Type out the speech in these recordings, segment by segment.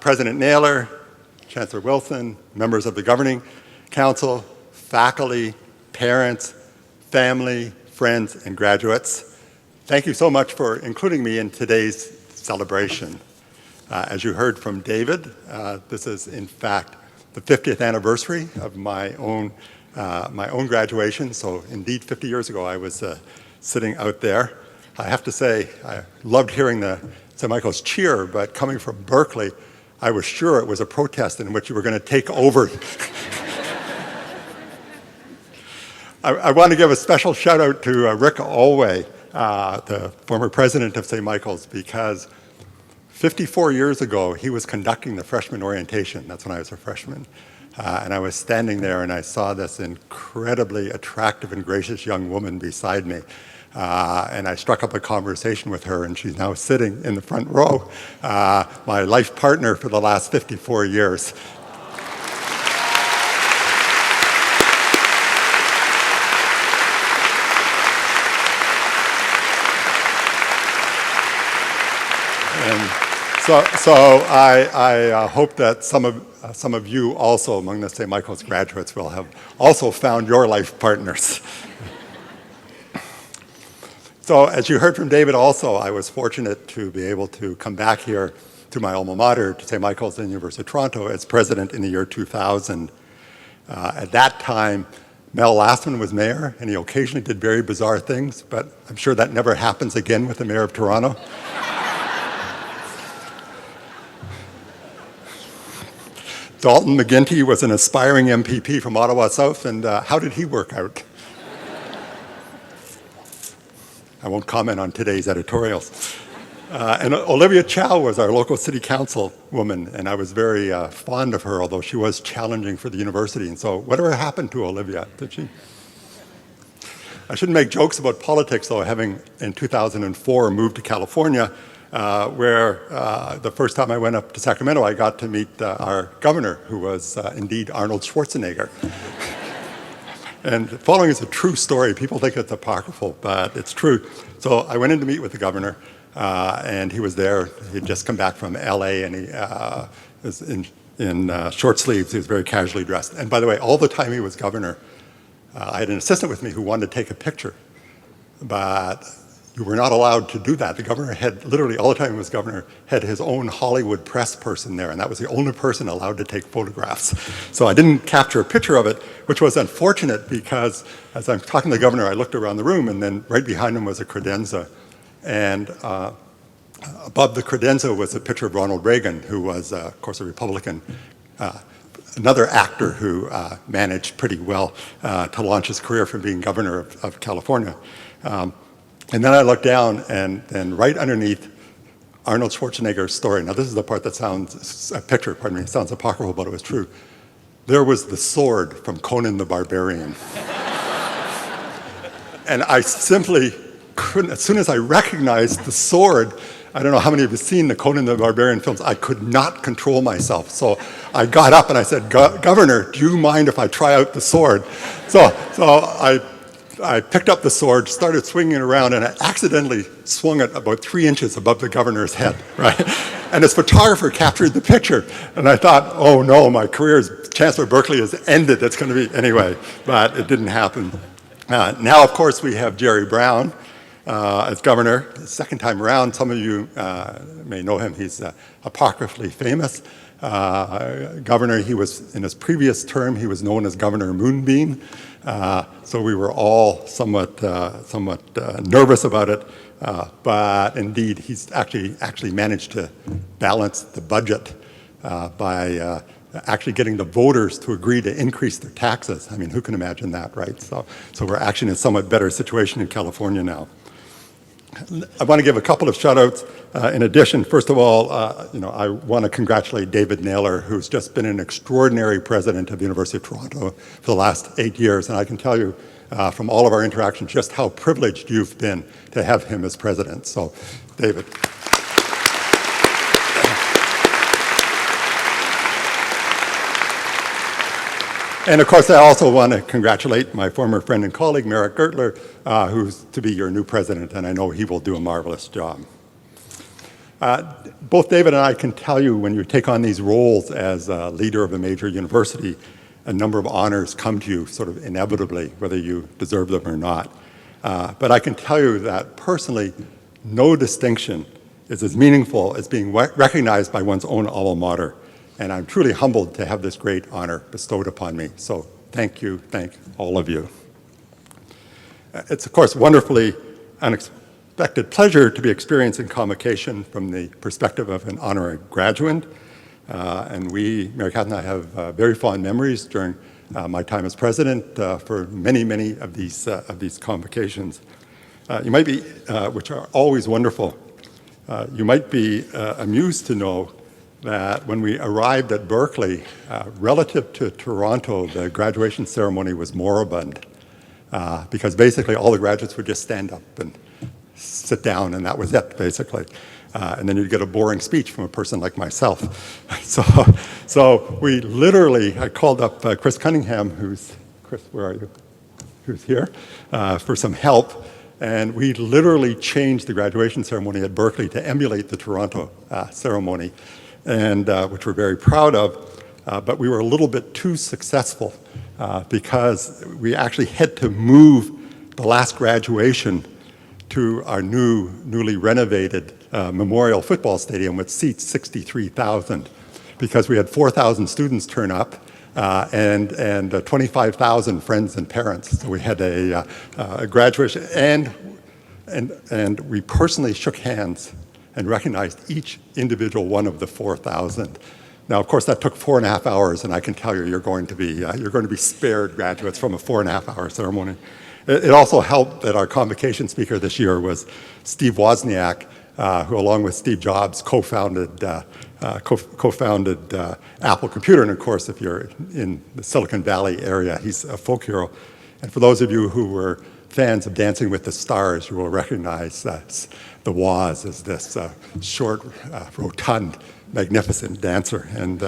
President Naylor, Chancellor Wilson, members of the Governing Council, faculty, parents, family, friends, and graduates, thank you so much for including me in today's celebration. As you heard from David, this is in fact the 50th anniversary of my own graduation. So indeed, 50 years ago, I was sitting out there. I have to say, I loved hearing the St. Michael's cheer, but coming from Berkeley, I was sure it was a protest in which you were going to take over. I want to give a special shout out to Rick Alway, the former president of St. Michael's, because 54 years ago, he was conducting the freshman orientation. That's when I was a freshman. And I was standing there and I saw this incredibly attractive and gracious young woman beside me. And I struck up a conversation with her, and she's now sitting in the front row, my life partner for the last 54 years. And so I hope that some of you also among the St. Michael's graduates will have also found your life partners. So as you heard from David also, I was fortunate to be able to come back here to my alma mater, to St. Michael's and the University of Toronto as president in the year 2000. At that time, Mel Lastman was mayor, and he occasionally did very bizarre things, but I'm sure that never happens again with the mayor of Toronto. Dalton McGuinty was an aspiring MPP from Ottawa South, and how did he work out? I won't comment on today's editorials. And Olivia Chow was our local city council woman, and I was very fond of her, although she was challenging for the university. And so whatever happened to Olivia? Did she? I shouldn't make jokes about politics, though, having in 2004 moved to California, where the first time I went up to Sacramento, I got to meet our governor, who was indeed Arnold Schwarzenegger. And the following is a true story. People think it's apocryphal, but it's true. So I went in to meet with the governor, and he was there. He'd just come back from LA, and he was in short sleeves. He was very casually dressed. And by the way, all the time he was governor, I had an assistant with me who wanted to take a picture, but you were not allowed to do that. The governor had, literally all the time he was governor, had his own Hollywood press person there, and that was the only person allowed to take photographs. So I didn't capture a picture of it, which was unfortunate because as I'm talking to the governor, I looked around the room, and then right behind him was a credenza. And above the credenza was a picture of Ronald Reagan, who was, of course, a Republican, another actor who managed pretty well to launch his career from being governor of California. And then I looked down, and right underneath Arnold Schwarzenegger's story, now this is the part that sounds, a picture, pardon me, sounds apocryphal, but it was true. There was the sword from Conan the Barbarian. And I simply couldn't, as soon as I recognized the sword, I don't know how many of you have seen the Conan the Barbarian films, I could not control myself. So I got up and I said, Governor, do you mind if I try out the sword? So I picked up the sword, started swinging it around, and I accidentally swung it about 3 inches above the governor's head, right? And his photographer captured the picture. And I thought, oh no, my career as Chancellor of Berkeley has ended. It's going to be, anyway, but it didn't happen. Now, of course, we have Jerry Brown as governor. The second time around, some of you may know him. He's apocryphally famous. Governor, he was, in his previous term, he was known as Governor Moonbeam. So we were all somewhat nervous about it, but indeed he's actually managed to balance the budget by actually getting the voters to agree to increase their taxes. I mean, who can imagine that, right? So we're actually in a somewhat better situation in California now. I want to give a couple of shout outs. In addition, first of all, I want to congratulate David Naylor, who's just been an extraordinary president of the University of Toronto for the last 8 years. And I can tell you from all of our interactions just how privileged you've been to have him as president. So, David. And of course, I also want to congratulate my former friend and colleague, Merrick Gertler, who's to be your new president, and I know he will do a marvelous job. Both David and I can tell you when you take on these roles as a leader of a major university, a number of honors come to you sort of inevitably, whether you deserve them or not. But I can tell you that personally, no distinction is as meaningful as being recognized by one's own alma mater. And I'm truly humbled to have this great honor bestowed upon me. So thank you, thank all of you. It's, of course, wonderfully unexpected pleasure to be experiencing Convocation from the perspective of an honorary graduate. And we, Mary Catherine and I, have very fond memories during my time as president for many, many of these convocations. You might be, which are always wonderful, you might be amused to know that when we arrived at Berkeley, relative to Toronto, the graduation ceremony was moribund because basically all the graduates would just stand up and sit down, and that was it, basically. And then you'd get a boring speech from a person like myself. So we literally, I called up Chris Cunningham, Chris, where are you? Who's here, for some help. And we literally changed the graduation ceremony at Berkeley to emulate the Toronto ceremony, and which we're very proud of. But we were a little bit too successful because we actually had to move the last graduation to our newly renovated Memorial Football Stadium, which seats 63,000, because we had 4,000 students turn up and 25,000 friends and parents. So we had a graduation, and we personally shook hands and recognized each individual one of the 4,000. Now, of course, that took 4.5 hours, and I can tell you, you're going to be spared graduates from a 4.5-hour ceremony. It also helped that our convocation speaker this year was Steve Wozniak, who, along with Steve Jobs, co-founded Apple Computer. And of course, if you're in the Silicon Valley area, he's a folk hero. And for those of you who were fans of Dancing with the Stars, you will recognize the Woz as this short, rotund, magnificent dancer. And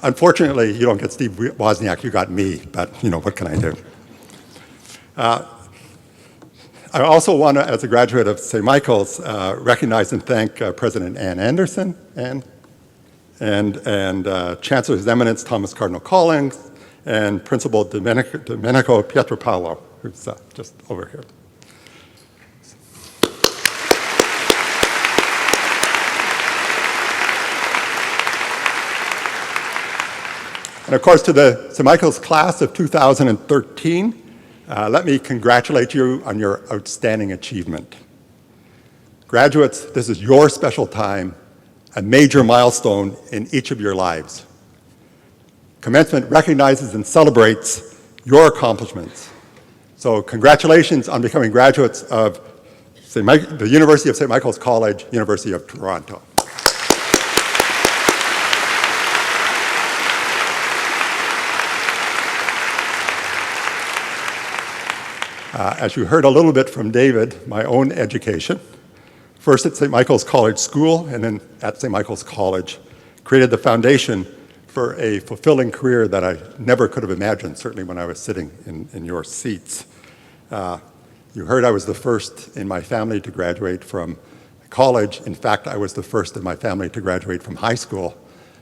unfortunately, you don't get Steve Wozniak, you got me, but what can I do? I also want to, as a graduate of St. Michael's, recognize and thank President Ann Anderson and Chancellor His Eminence Thomas Cardinal Collins and Principal Domenico Pietropalo, who's just over here. And of course, to the St. Michael's class of 2013, let me congratulate you on your outstanding achievement. Graduates, this is your special time, a major milestone in each of your lives. Commencement recognizes and celebrates your accomplishments. So congratulations on becoming graduates of the University of St. Michael's College, University of Toronto. As you heard a little bit from David, my own education, first at St. Michael's College School and then at St. Michael's College, created the foundation for a fulfilling career that I never could have imagined, certainly when I was sitting in your seats. You heard I was the first in my family to graduate from college. In fact, I was the first in my family to graduate from high school.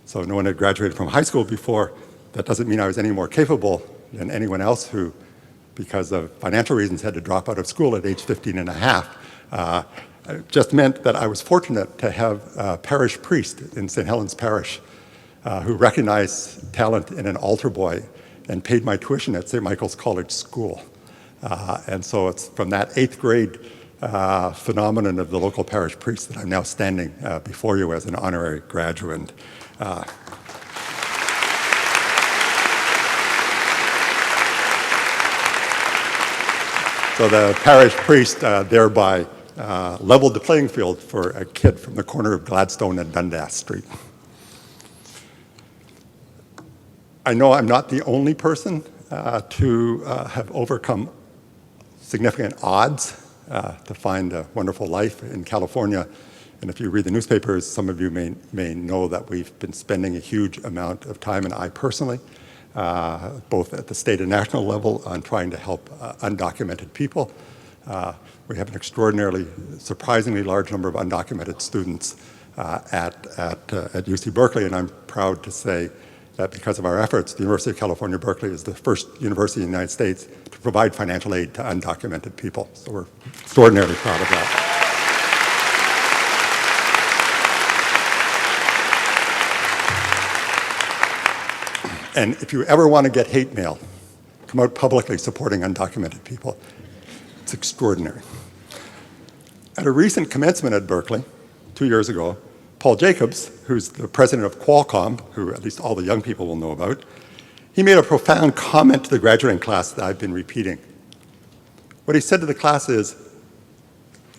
So no one had graduated from high school before. That doesn't mean I was any more capable than anyone else who, because of financial reasons, had to drop out of school at age 15 and a half. It just meant that I was fortunate to have a parish priest in St. Helens Parish who recognized talent in an altar boy and paid my tuition at St. Michael's College School. And so it's from that 8th grade phenomenon of the local parish priest that I'm now standing before you as an honorary graduate. So the parish priest thereby leveled the playing field for a kid from the corner of Gladstone and Dundas Street. I know I'm not the only person to have overcome significant odds to find a wonderful life in California. And if you read the newspapers, some of you may know that we've been spending a huge amount of time, and I personally, both at the state and national level, on trying to help undocumented people We have an extraordinarily, surprisingly large number of undocumented students at UC Berkeley, and I'm proud to say that because of our efforts, the University of California, Berkeley is the first university in the United States to provide financial aid to undocumented people. So we're extraordinarily proud of that. And if you ever want to get hate mail, come out publicly supporting undocumented people. It's extraordinary. At a recent commencement at Berkeley, 2 years ago, Paul Jacobs, who's the president of Qualcomm, who at least all the young people will know about, he made a profound comment to the graduating class that I've been repeating. What he said to the class is,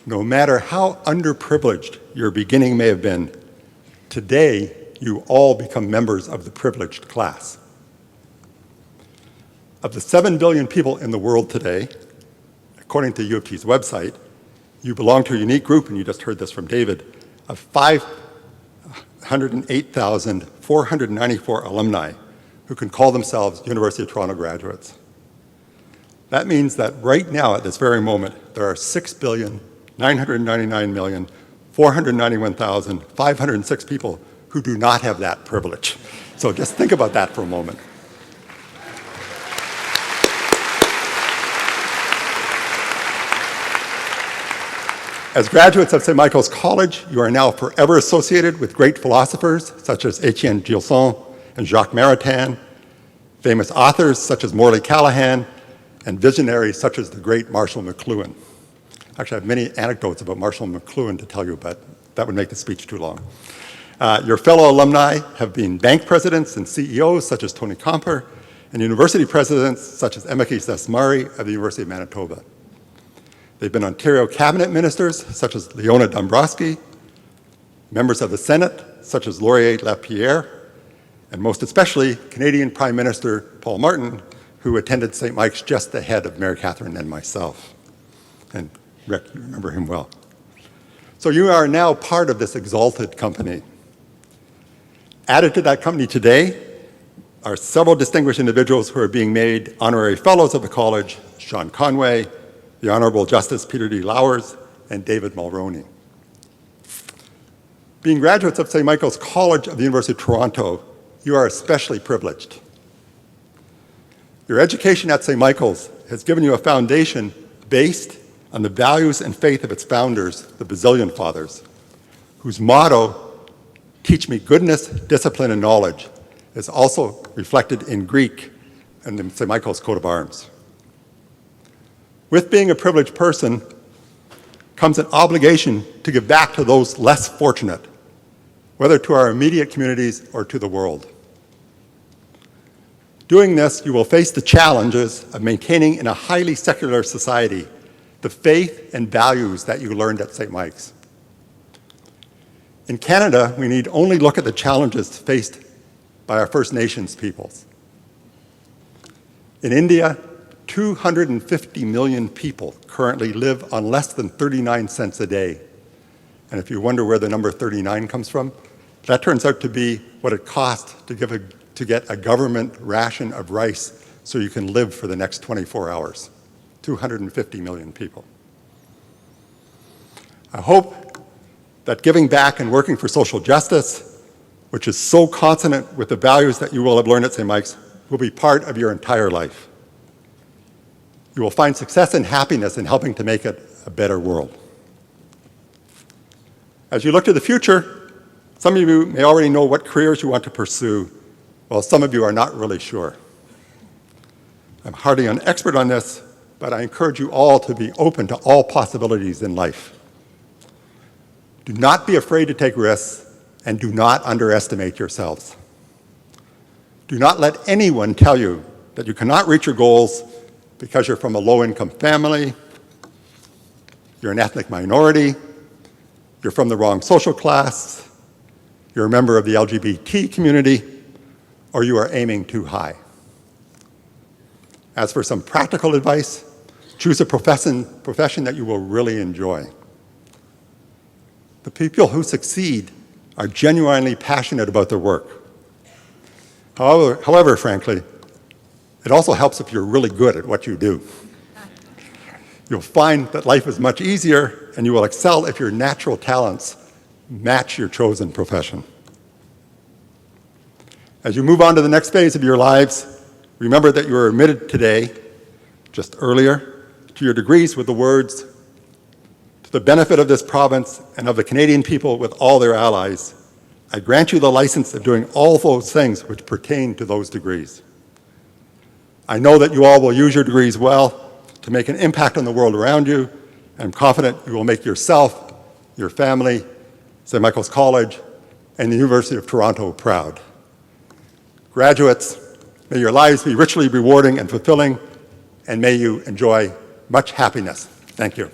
no matter how underprivileged your beginning may have been, today you all become members of the privileged class. Of the 7 billion people in the world today, according to U of T's website, you belong to a unique group, and you just heard this from David, of 508,494 alumni who can call themselves University of Toronto graduates. That means that right now, at this very moment, there are 6,999,491,506 people who do not have that privilege. So just think about that for a moment. As graduates of St. Michael's College, you are now forever associated with great philosophers such as Etienne Gilson and Jacques Maritain, famous authors such as Morley Callahan, and visionaries such as the great Marshall McLuhan. Actually, I have many anecdotes about Marshall McLuhan to tell you, but that would make the speech too long. Your fellow alumni have been bank presidents and CEOs such as Tony Comper, and university presidents such as Emeke Sesmari of the University of Manitoba. They've been Ontario cabinet ministers such as Leona Dombrowski, members of the Senate such as Laurier Lapierre, and most especially Canadian Prime Minister Paul Martin, who attended St. Mike's just ahead of Mary Catherine and myself. And Rick, you remember him well. So you are now part of this exalted company. Added to that company today are several distinguished individuals who are being made honorary fellows of the college: Sean Conway, the Honorable Justice Peter D. Lowers, and David Mulroney. Being graduates of St. Michael's College of the University of Toronto, you are especially privileged. Your education at St. Michael's has given you a foundation based on the values and faith of its founders, the Basilian Fathers, whose motto, "Teach me goodness, discipline, and knowledge," is also reflected in Greek in the St. Michael's coat of arms. With being a privileged person comes an obligation to give back to those less fortunate, whether to our immediate communities or to the world. Doing this, you will face the challenges of maintaining in a highly secular society the faith and values that you learned at St. Mike's. In Canada, we need only look at the challenges faced by our First Nations peoples. In India, 250 million people currently live on less than 39 cents a day. And if you wonder where the number 39 comes from, that turns out to be what it costs to get a government ration of rice so you can live for the next 24 hours. 250 million people. I hope that giving back and working for social justice, which is so consonant with the values that you will have learned at St. Mike's, will be part of your entire life. You will find success and happiness in helping to make it a better world. As you look to the future, some of you may already know what careers you want to pursue, while some of you are not really sure. I'm hardly an expert on this, but I encourage you all to be open to all possibilities in life. Do not be afraid to take risks, and do not underestimate yourselves. Do not let anyone tell you that you cannot reach your goals because you're from a low-income family, you're an ethnic minority, you're from the wrong social class, you're a member of the LGBT community, or you are aiming too high. As for some practical advice, choose a profession that you will really enjoy. The people who succeed are genuinely passionate about their work. However, frankly, it also helps if you're really good at what you do. You'll find that life is much easier, and you will excel if your natural talents match your chosen profession. As you move on to the next phase of your lives, remember that you were admitted today, just earlier, to your degrees with the words, "To the benefit of this province and of the Canadian people with all their allies, I grant you the license of doing all those things which pertain to those degrees." I know that you all will use your degrees well to make an impact on the world around you. I'm confident you will make yourself, your family, St. Michael's College, and the University of Toronto proud. Graduates, may your lives be richly rewarding and fulfilling, and may you enjoy much happiness. Thank you.